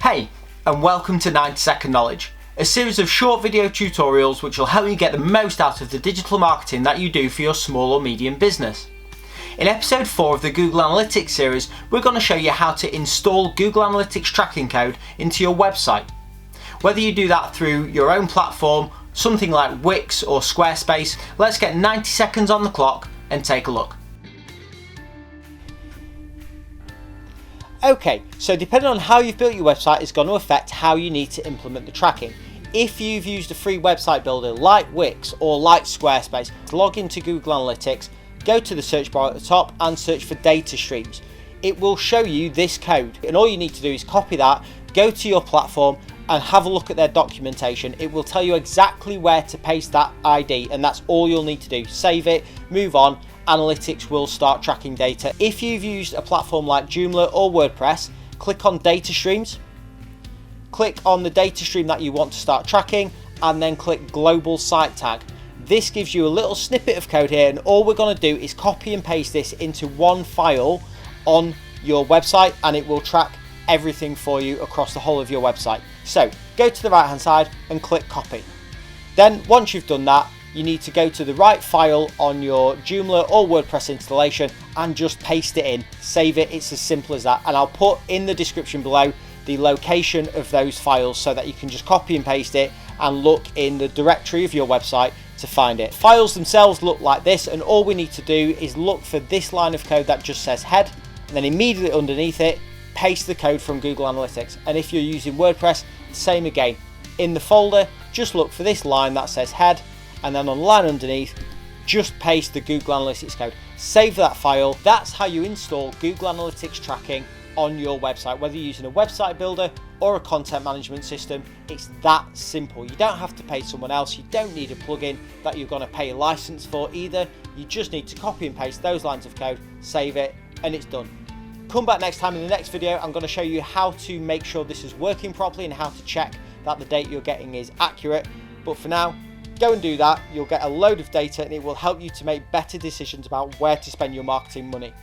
Hey, and welcome to 90 Second Knowledge, a series of short video tutorials which will help you get the most out of the digital marketing that you do for your small or medium business. In episode 4 of the Google Analytics series, we're going to show you how to install Google Analytics tracking code into your website. Whether you do that through your own platform, something like Wix or Squarespace, let's get 90 seconds on the clock and take a look. Okay, so depending on how you've built your website is going to affect how you need to implement the tracking. If you've used a free website builder like Wix or like Squarespace, log into Google Analytics, go to the search bar at the top and search for data streams. It will show you this code, and all you need to do is copy that, go to your platform and have a look at their documentation. It will tell you exactly where to paste that ID, and that's all you'll need to do. Save it, move on. Analytics will start tracking data. If you've used a platform like Joomla or Wordpress, click on data streams, click on the data stream that you want to start tracking, and then click global site tag. This gives you a little snippet of code here, and all we're going to do is copy and paste this into one file on your website, and it will track everything for you across the whole of your website. So go to the right hand side and click copy. Then once you've done that, you need to go to the right file on your Joomla or WordPress installation and just paste it in. Save it. It's as simple as that. And I'll put in the description below the location of those files so that you can just copy and paste it and look in the directory of your website to find it. Files themselves look like this, and all we need to do is look for this line of code that just says head, and then immediately underneath it paste the code from Google Analytics. And if you're using WordPress, same again. In the folder, just look for this line that says head, and then on the line underneath, just paste the Google Analytics code. Save that file. That's how you install Google Analytics tracking on your website, whether you're using a website builder or a content management system. It's that simple. You don't have to pay someone else. You don't need a plugin that you're going to pay a license for either. You just need to copy and paste those lines of code, save it, and it's done. Come back next time. In the next video, I'm going to show you how to make sure this is working properly and how to check that the data you're getting is accurate. But for now, go and do that. You'll get a load of data, and it will help you to make better decisions about where to spend your marketing money.